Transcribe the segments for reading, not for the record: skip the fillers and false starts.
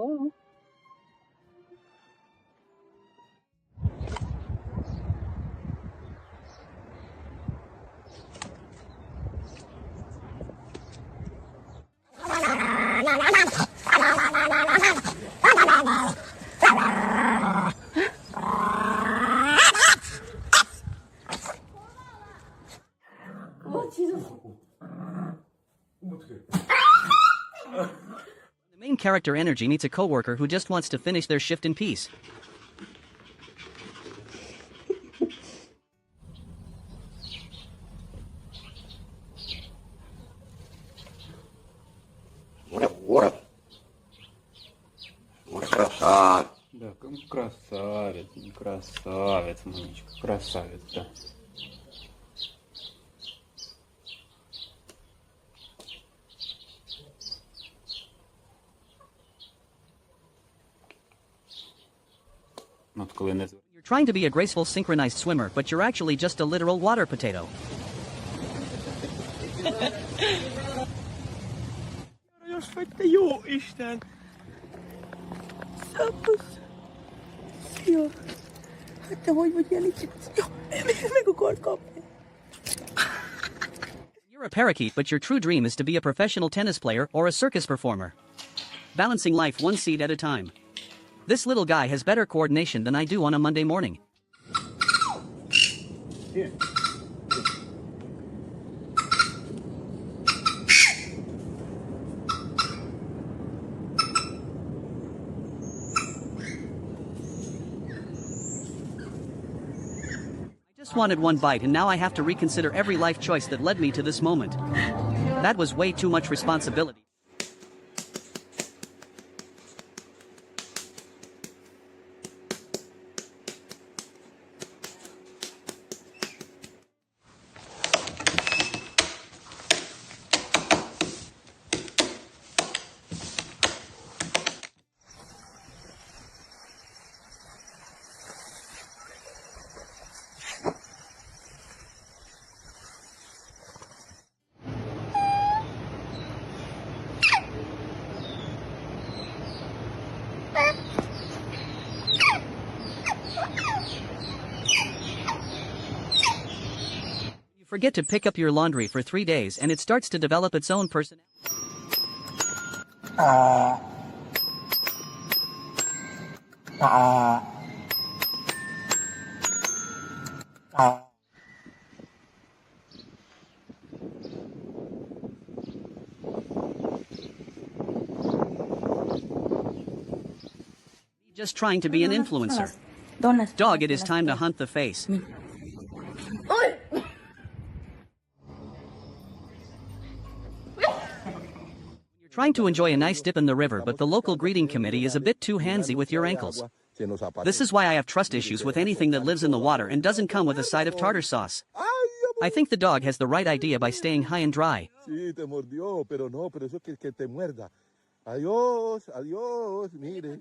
Oh. The main character Energy meets a coworker who just wants to finish their shift in peace. Да, красавец, красавец, Манечка, красавец, да. You're trying to be a graceful synchronized swimmer, but you're actually just a literal water potato. Jos voitte, joo, Isten. Sapus. Joo. Että voi jänikset. Joo, me koko koppi. You're a parakeet, but your true dream is to be a professional tennis player or a circus performer. Balancing life one seed at a time. This little guy has better coordination than I do on a Monday morning. Here. I just wanted one bite and now I have to reconsider every life choice that led me to this moment. That was way too much responsibility. Forget to pick up your laundry for 3 days and it starts to develop its own personality. Just trying to be an influencer. Dog, it is time to hunt the face. Trying to enjoy a nice dip in the river, but the local greeting committee is a bit too handsy with your ankles. This is why I have trust issues with anything that lives in the water and doesn't come with a side of tartar sauce. I think the dog has the right idea by staying high and dry. Sí, te mordió, pero no, pero eso que te muerda. Adiós, adiós, mire.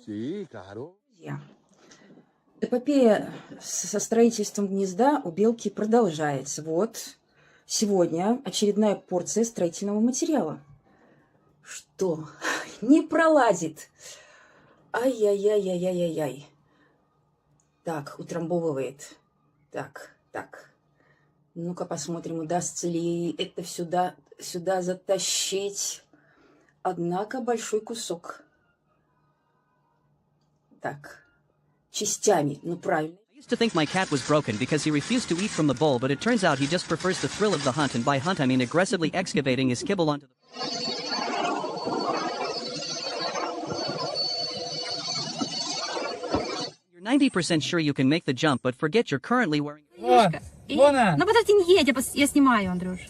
Sí, claro. Эпопея со строительством гнезда у белки продолжается. Вот, сегодня очередная порция строительного материала. Что? Не пролазит. Ай-яй-яй-яй-яй-яй. Так, утрамбовывает. Так. Ну-ка посмотрим, удастся ли это сюда затащить. Однако большой кусок. Так, частями, ну правильно. I used to think my cat was broken because he refused to eat from the bowl, but it turns out he just prefers the thrill of the hunt, and by hunt I mean aggressively excavating his kibble onto the... You're 90% sure you can make the jump, but forget you're currently wearing... Вон она! Ну подожди, не едь, я снимаю, Андрюш.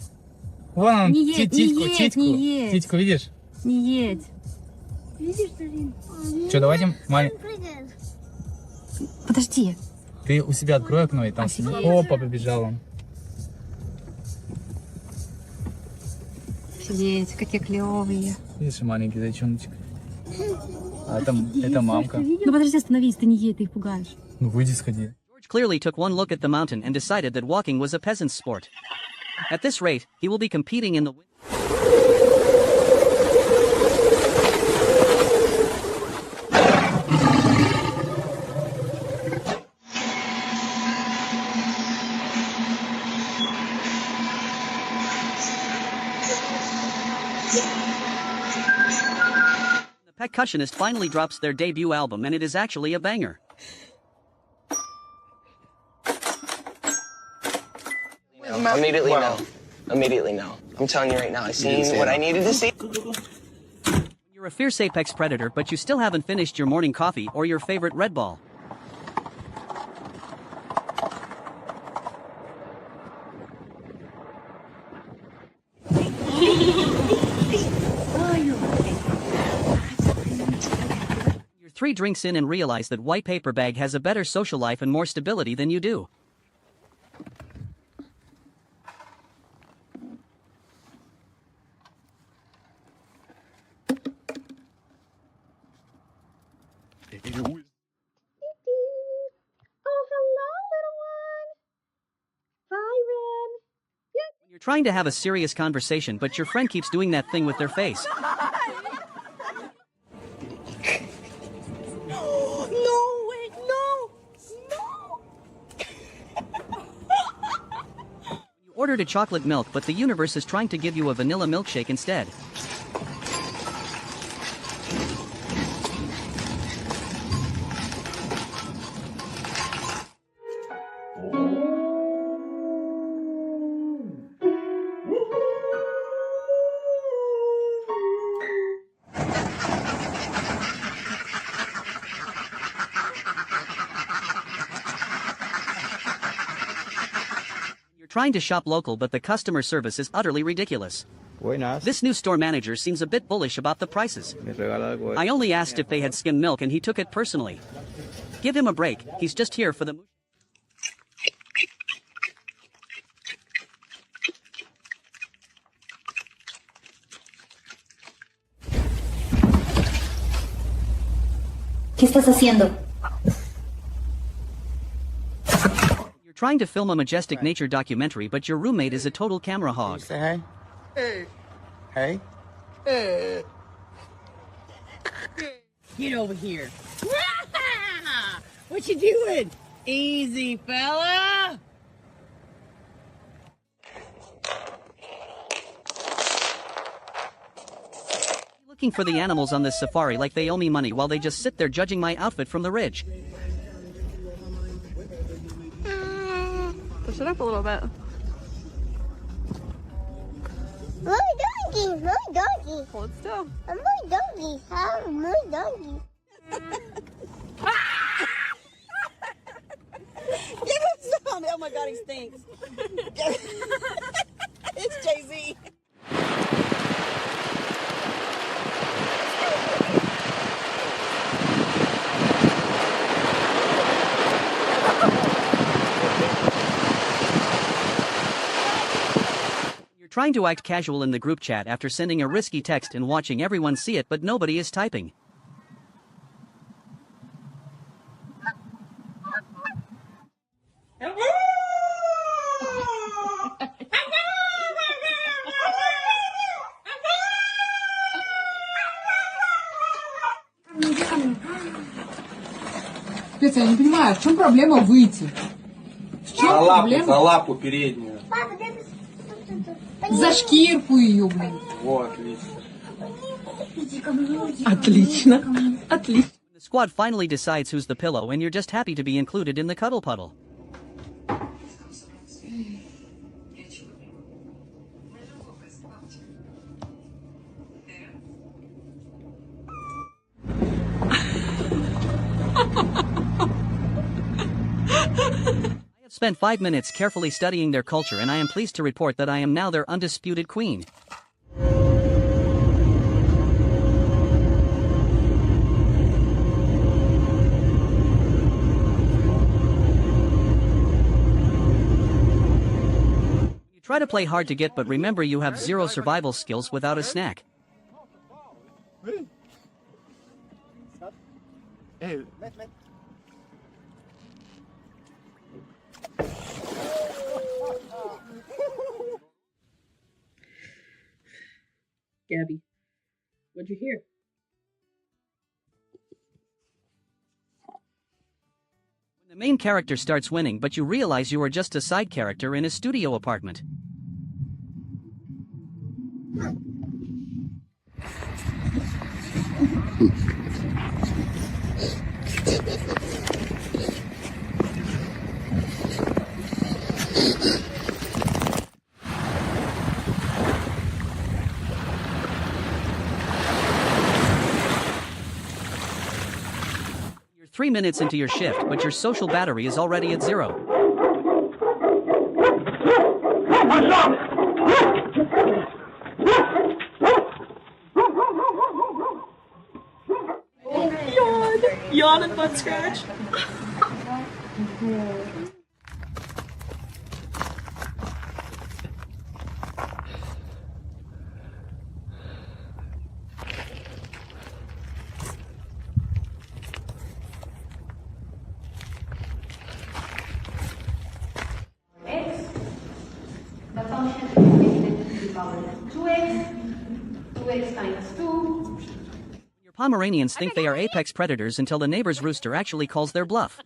Вон он, Не едь, титьку, не едь. титьку, видишь? Не едь. Что, давайте, Подожди. ты у себя открой окно и там сиди. Опа, побежал он. Офигеть, какие клевые. Видишь, маленький зайчоночек. А это мамка. Ну подожди, остановись, ты не едь, ты их пугаешь. Ну выйди, сходи. George clearly took one look at the mountain and decided that walking was a peasant's sport. At this rate, he will be competing in the... Percussionist finally drops their debut album and it is actually a banger. Immediately no. Immediately no. I'm telling you right now, I seen what I needed to see. You're a fierce apex predator, but you still haven't finished your morning coffee or your favorite Red Ball. You're 3 drinks in and realize that White Paper Bag has a better social life and more stability than you do. You're trying to have a serious conversation, but your friend keeps doing that thing with their face. No, wait, no. You ordered a chocolate milk, but the universe is trying to give you a vanilla milkshake instead. Trying to shop local, but the customer service is utterly ridiculous. Buenas. This new store manager seems a bit bullish about the prices. Me regala algo. I only asked if they had skim milk and he took it personally. Give him a break, he's just here for the... ¿Qué estás haciendo? You're trying to film a majestic nature documentary, but your roommate is a total camera hog. Say hey. Hey. Hey. Get over here. What you doing? Easy, fella. Looking for the animals on this safari like they owe me money while they just sit there judging my outfit from the ridge. Push it up a little bit. My donkey, my donkey. Hold still. I'm my donkey. I'm my donkey. Give him some. Oh my God, he stinks. It's Jay-Z. You're trying to act casual in the group chat after sending a risky text and watching everyone see it, but nobody is typing. Я не понимаю, в чем проблема выйти? В чем проблема? За лапу переднюю. За шкирку ее, блин. Вот, отлично. Отлично. Отлично. The squad finally decides who's the pillow and you're just happy to be included in the cuddle puddle. I have spent 5 minutes carefully studying their culture and I am pleased to report that I am now their undisputed queen. You try to play hard to get, but remember you have 0 survival skills without a snack. Hey. Gabby, what'd you hear? When the main character starts winning, but you realize you are just a side character in a studio apartment. You're 3 minutes into your shift, but your social battery is already at 0. Yawn and butt scratch. The function is limited to the power of 2x, 2x times 2. Your Pomeranians think they are apex predators until the neighbor's rooster actually calls their bluff.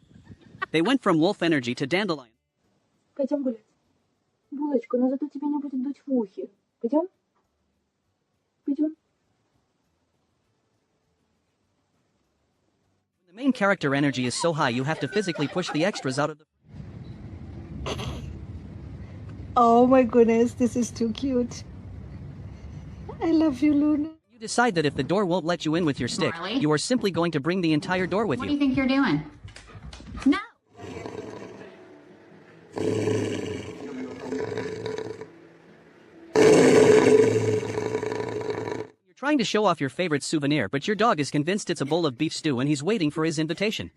They went from wolf energy to dandelion. Пойдем гулять. Булочка, но зато тебя не будет дуть в ухе. Пойдем? Пойдем. The main character energy is so high you have to physically push the extras out of the... Oh my goodness, this is too cute. I love you, Luna. You decide that if the door won't let you in with your stick, Marley? you are simply going to bring the entire door with What do you you. think you're doing? No. You're trying to show off your favorite souvenir, but your dog is convinced it's a bowl of beef stew and he's waiting for his invitation.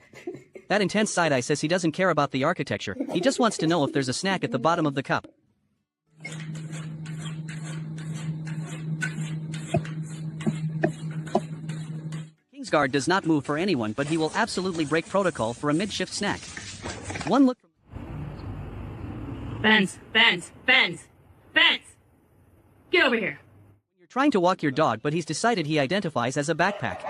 That intense side-eye says he doesn't care about the architecture, he just wants to know if there's a snack at the bottom of the cup. Kingsguard does not move for anyone, but he will absolutely break protocol for a mid-shift snack. One look from... Benz. Get over here. You're trying to walk your dog, but he's decided he identifies as a backpack.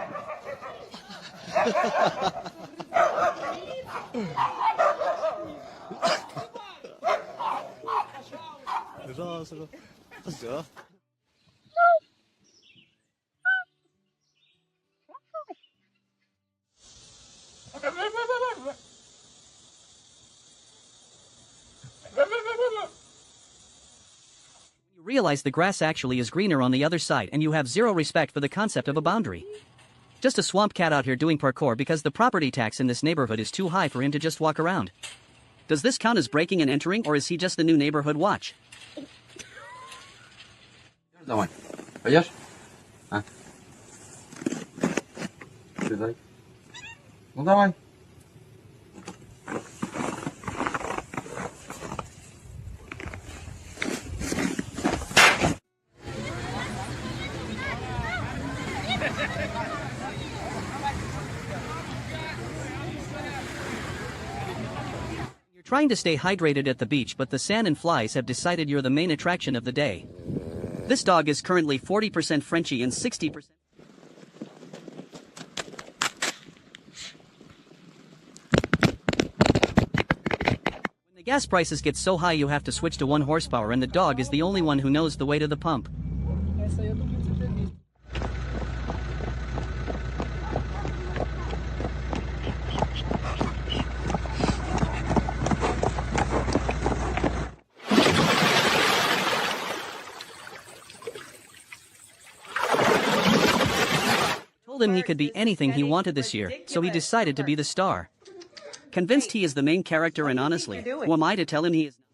You realize the grass actually is greener on the other side and you have zero respect for the concept of a boundary. Just a swamp cat out here doing parkour because the property tax in this neighborhood is too high for him to just walk around. Does this count as breaking and entering, or is he just the new neighborhood watch? Давай. Пойдешь? А? Сюда. Ну давай. You're trying to stay hydrated at the beach, but the sand and flies have decided you're the main attraction of the day. This dog is currently 40% Frenchy and 60%. When the gas prices get so high you have to switch to 1 horsepower and the dog is the only one who knows the way to the pump. Told him he could be anything he wanted this year, so he decided to be the star. Convinced he is the main character, and honestly, who am I to tell him he is not?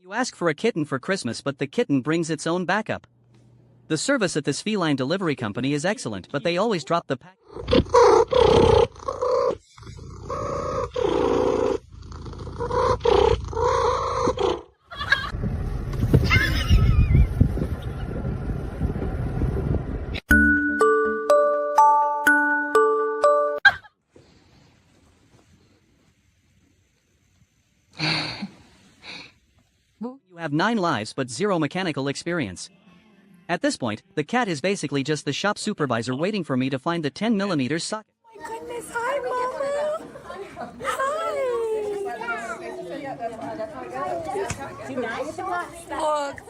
You ask for a kitten for Christmas, but the kitten brings its own backup. The service at this feline delivery company is excellent, but they always drop the pack. You have 9 lives but 0 mechanical experience. At this point, the cat is basically just the shop supervisor waiting for me to find the 10mm socket. Look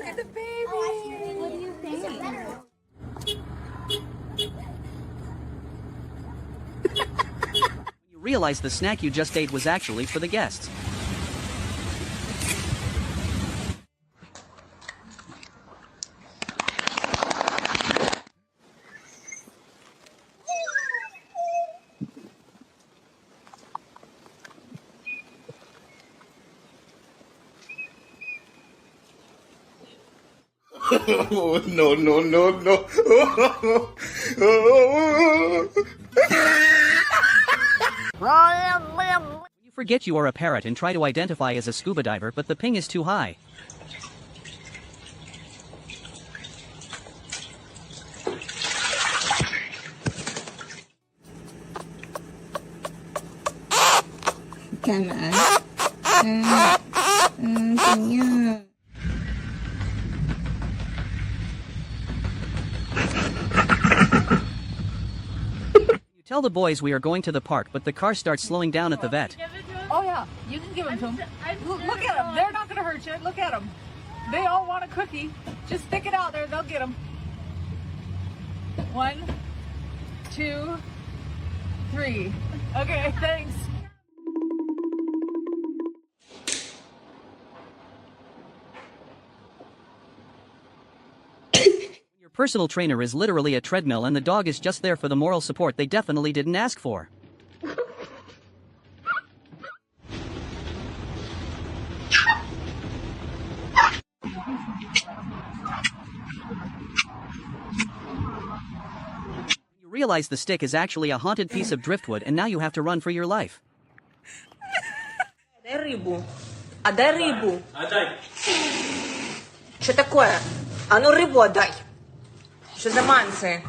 at the baby. What do you think? You realize the snack you just ate was actually for the guests. Oh, no, no, no, no. You forget you are a parrot and try to identify as a scuba diver, but the ping is too high. You tell the boys we are going to the park, but the car starts slowing down at the vet. Oh yeah, you can give them to them. Look at them. They're not going to hurt you. Look at them. They all want a cookie. Just stick it out there. They'll get them. 1, 2, 3. Okay, thanks. Your personal trainer is literally a treadmill and the dog is just there for the moral support they definitely didn't ask for. You realize the stick is actually a haunted piece of driftwood and now you have to run for your life. Дай рыбу. А дай рыбу. Отдай. Что такое? А ну рыбу отдай. Что за мансы?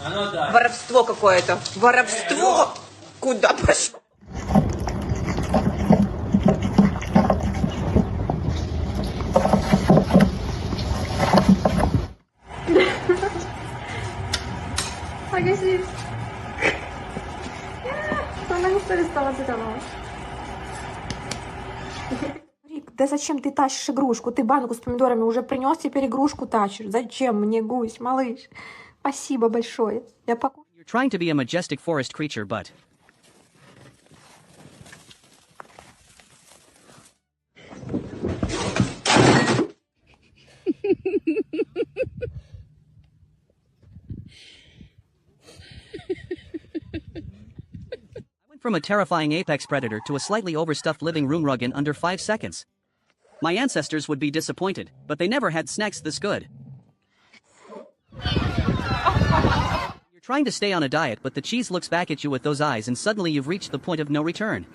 А ну дай. Воровство какое-то. Воровство? Куда пошел? Рик, да зачем ты тащишь игрушку? Ты банку с помидорами уже принес, теперь игрушку тащишь. Зачем мне, гусь, малыш? Спасибо большое. Я покупаю. You're trying to be a majestic forest creature, but... From a terrifying apex predator to a slightly overstuffed living room rug in under 5 seconds. My ancestors would be disappointed, but they never had snacks this good. You're trying to stay on a diet, but the cheese looks back at you with those eyes and suddenly you've reached the point of no return.